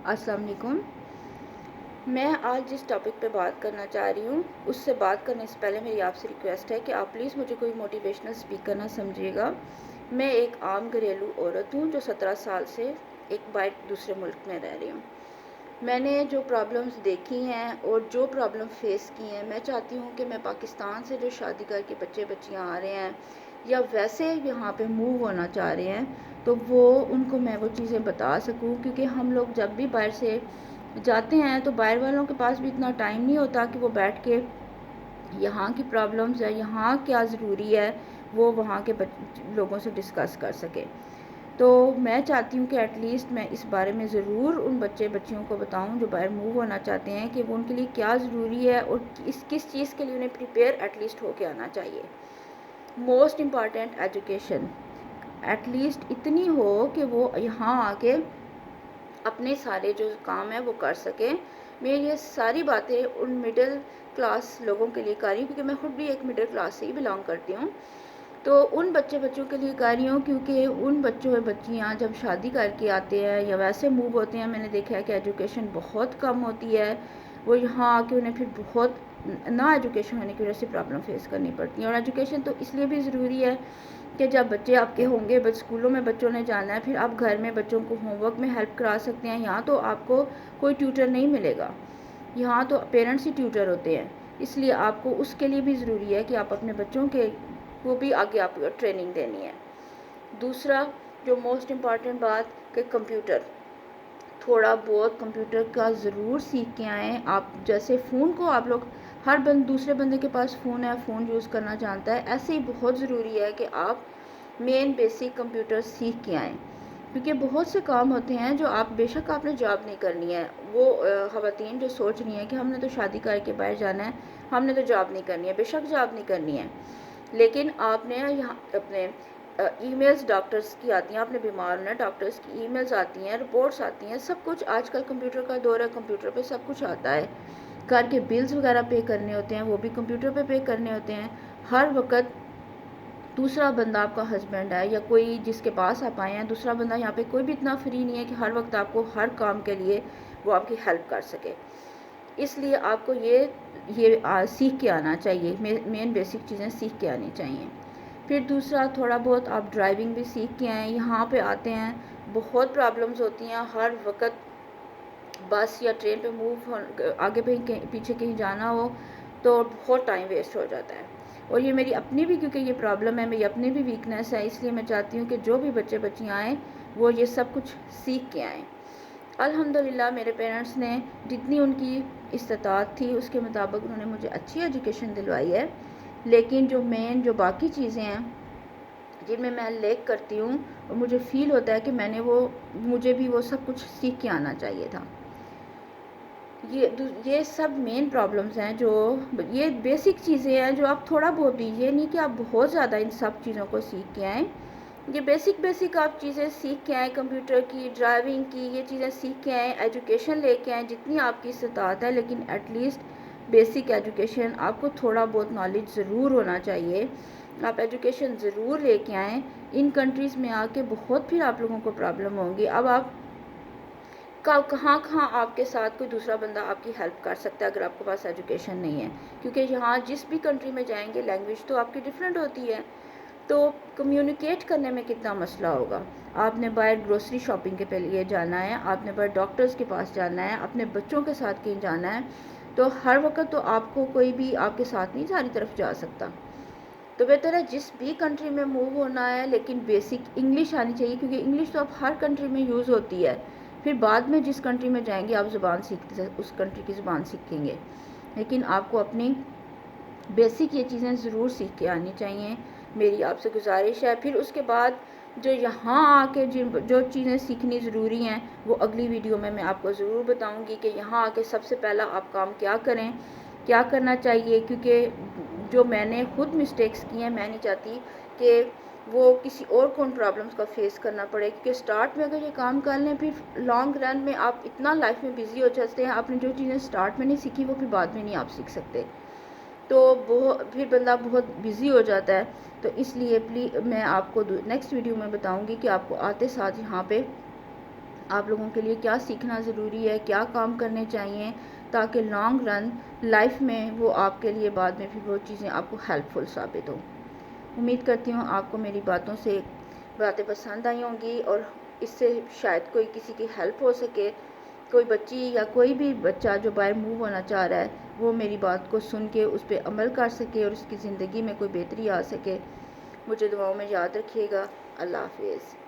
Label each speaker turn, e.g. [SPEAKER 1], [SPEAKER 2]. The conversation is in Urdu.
[SPEAKER 1] السلام علیکم۔ میں آج جس ٹاپک پہ بات کرنا چاہ رہی ہوں اس سے بات کرنے سے پہلے میری آپ سے ریکویسٹ ہے کہ آپ پلیز مجھے کوئی موٹیویشنل اسپیکر نہ سمجھیے گا۔ میں ایک عام گھریلو عورت ہوں جو 17 سال سے ایک باہر دوسرے ملک میں رہ رہی ہوں۔ میں نے جو پرابلمز دیکھی ہیں اور جو پرابلم فیس کی ہیں، میں چاہتی ہوں کہ میں پاکستان سے جو شادی کر کے بچے بچیاں آ رہے ہیں یا ویسے یہاں پہ موو ہونا چاہ رہے ہیں تو ان کو میں وہ چیزیں بتا سکوں، کیونکہ ہم لوگ جب بھی باہر سے جاتے ہیں تو باہر والوں کے پاس بھی اتنا ٹائم نہیں ہوتا کہ وہ بیٹھ کے یہاں کی پرابلمز ہے، یہاں کیا ضروری ہے، وہ وہاں کے لوگوں سے ڈسکس کر سکے۔ تو میں چاہتی ہوں کہ ایٹ لیسٹ میں اس بارے میں ضرور ان بچیوں کو بتاؤں جو باہر موو ہونا چاہتے ہیں کہ وہ ان کے لیے کیا ضروری ہے اور کس چیز کے لیے انہیں پریپیئر ایٹ لیسٹ ہو کے آنا چاہیے۔ Most important education at least اتنی ہو کہ وہ یہاں آ کے اپنے سارے جو کام ہیں وہ کر سکیں۔ میں یہ ساری باتیں ان مڈل کلاس لوگوں کے لیے کر رہی ہوں، کیونکہ میں خود بھی ایک مڈل کلاس سے ہی بلانگ کرتی ہوں۔ تو ان بچوں کے لیے کر رہی ہوں، کیونکہ ان بچیاں جب شادی کر کے آتے ہیں یا ویسے موو ہوتے ہیں، میں نے دیکھا ہے کہ ایجوکیشن بہت کم ہوتی ہے۔ وہ یہاں آ کے انہیں پھر بہت نہ ایجوکیشن ہونے کی وجہ سے پرابلم فیس کرنی پڑتی ہیں۔ اور ایجوکیشن تو اس لیے بھی ضروری ہے کہ جب بچے آپ کے ہوں گے، اسکولوں میں بچوں نے جانا ہے، پھر آپ گھر میں بچوں کو ہوم ورک میں ہیلپ کرا سکتے ہیں۔ یہاں تو آپ کو کوئی ٹیوٹر نہیں ملے گا، یہاں تو پیرنٹس ہی ٹیوٹر ہوتے ہیں۔ اس لیے آپ کو اس کے لیے بھی ضروری ہے کہ آپ اپنے بچوں کو بھی آگے آپ کو ٹریننگ دینی ہے۔ دوسرا جو موسٹ امپارٹنٹ بات کہ کمپیوٹر، تھوڑا بہت کمپیوٹر کا ضرور سیکھ کے آئیں۔ آپ جیسے فون کو آپ لوگ دوسرے بندے کے پاس فون ہے، فون یوز کرنا جانتا ہے، ایسے ہی بہت ضروری ہے کہ آپ مین بیسک کمپیوٹر سیکھ کے آئیں، کیونکہ بہت سے کام ہوتے ہیں جو بے شک آپ نے جاب نہیں کرنی ہے۔ وہ خواتین جو سوچ رہی ہیں کہ ہم نے تو شادی کر کے باہر جانا ہے، ہم نے تو جاب نہیں کرنی ہے، بے شک جاب نہیں کرنی ہے، لیکن آپ نے یہاں اپنے ای میلز ڈاکٹرز کی آتی ہیں، آپ نے بیمار ہونا ہے، ڈاکٹرز کی ای میلز آتی ہیں، رپورٹس آتی ہیں، سب کچھ آج کل کمپیوٹر کا دور ہے، کمپیوٹر پہ سب کچھ آتا ہے۔ گھر کے بلز وغیرہ پے کرنے ہوتے ہیں، وہ بھی کمپیوٹر پہ پے کرنے ہوتے ہیں۔ ہر وقت دوسرا بندہ آپ کا ہسبینڈ ہے یا کوئی جس کے پاس آپ آئے ہیں، دوسرا بندہ یہاں پہ کوئی بھی اتنا فری نہیں ہے کہ ہر وقت آپ کو ہر کام کے لیے وہ آپ کی ہیلپ کر سکے۔ اس لیے آپ کو یہ سیکھ کے آنا چاہیے، مین بیسک چیزیں سیکھ کے آنی چاہیے۔ پھر دوسرا تھوڑا بہت آپ ڈرائیونگ بھی سیکھ کے آئیں۔ یہاں پہ آتے ہیں بہت پرابلمز ہوتی ہیں، ہر وقت بس یا ٹرین پہ آگے پیچھے کہیں جانا ہو تو بہت ٹائم ویسٹ ہو جاتا ہے۔ اور یہ میری اپنی بھی، کیونکہ یہ پرابلم ہے، میری اپنی بھی ویکنیس ہے، اس لیے میں چاہتی ہوں کہ جو بھی بچیاں آئیں وہ یہ سب کچھ سیکھ کے آئیں۔ الحمدللہ میرے پیرنٹس نے جتنی ان کی استطاعت تھی اس کے مطابق انہوں نے مجھے اچھی ایجوکیشن دلوائی ہے، لیکن جو باقی چیزیں ہیں جن میں لیک کرتی ہوں اور مجھے فیل ہوتا ہے کہ مجھے بھی وہ سب کچھ سیکھ کے آنا چاہیے تھا۔ یہ سب مین پرابلمز ہیں، یہ بیسک چیزیں ہیں جو آپ تھوڑا بہت بھی، یہ نہیں کہ آپ بہت زیادہ ان سب چیزوں کو سیکھ کے آئیں۔ یہ بیسک آپ چیزیں سیکھ کے آئیں، کمپیوٹر کی، ڈرائیونگ کی، یہ چیزیں سیکھ کے آئیں، ایجوکیشن لے کے آئیں جتنی آپ کی استطاعت ہے، لیکن ایٹ لیسٹ بیسک ایجوکیشن آپ کو تھوڑا بہت نالج ضرور ہونا چاہیے۔ آپ ایجوکیشن ضرور لے کے آئیں۔ ان کنٹریز میں آ کے بہت پھر آپ لوگوں کو پرابلم ہوگی۔ اب آپ کہاں آپ کے ساتھ کوئی دوسرا بندہ آپ کی ہیلپ کر سکتا ہے اگر آپ کے پاس ایجوکیشن نہیں ہے، کیونکہ یہاں جس بھی کنٹری میں جائیں گے لینگویج تو آپ کی ڈیفرنٹ ہوتی ہے، تو کمیونیکیٹ کرنے میں کتنا مسئلہ ہوگا۔ آپ نے باہر گروسری شاپنگ کے لیے جانا ہے، آپ نے باہر ڈاکٹرز کے پاس جانا ہے، اپنے بچوں کے ساتھ کہیں جانا ہے، تو ہر وقت تو آپ کو کوئی بھی آپ کے ساتھ نہیں ساری طرف جا سکتا۔ تو بہتر ہے جس بھی کنٹری میں موو ہونا ہے لیکن بیسک انگلش آنی چاہیے، کیونکہ انگلش تو اب ہر کنٹری میں یوز ہوتی ہے۔ پھر بعد میں جس کنٹری میں جائیں گے آپ اس کنٹری کی زبان سیکھیں گے، لیکن آپ کو اپنی بیسک یہ چیزیں ضرور سیکھ کے آنی چاہیے، میری آپ سے گزارش ہے۔ پھر اس کے بعد جو یہاں آ کے جو چیزیں سیکھنی ضروری ہیں وہ اگلی ویڈیو میں آپ کو ضرور بتاؤں گی کہ یہاں آ کے سب سے پہلا آپ کام کیا کریں، کیا کرنا چاہیے، کیونکہ جو میں نے خود مسٹیکس کی ہیں میں نہیں چاہتی کہ وہ کسی اور کو ان پرابلمس کا فیس کرنا پڑے، کیونکہ سٹارٹ میں اگر یہ کام کر لیں پھر لانگ رن میں آپ اتنا لائف میں بیزی ہو جاتے ہیں، آپ نے جو چیزیں سٹارٹ میں نہیں سیکھی وہ پھر بعد میں نہیں آپ سیکھ سکتے، تو پھر بندہ بہت بیزی ہو جاتا ہے۔ تو اس لیے میں آپ کو نیکسٹ ویڈیو میں بتاؤں گی کہ آپ کو آتے ساتھ یہاں پہ آپ لوگوں کے لیے کیا سیکھنا ضروری ہے، کیا کام کرنے چاہیے تاکہ لانگ رن لائف میں وہ آپ کے لیے بعد میں بھی وہ چیزیں آپ کو ہیلپ فل ثابت ہوں۔ امید کرتی ہوں آپ کو میری باتیں پسند آئی ہوں گی اور اس سے شاید کوئی کسی کی ہیلپ ہو سکے، کوئی بچی یا کوئی بھی بچہ جو باہر موو ہونا چاہ رہا ہے وہ میری بات کو سن کے اس پہ عمل کر سکے اور اس کی زندگی میں کوئی بہتری آ سکے۔ مجھے دعاؤں میں یاد رکھیے گا۔ اللہ حافظ۔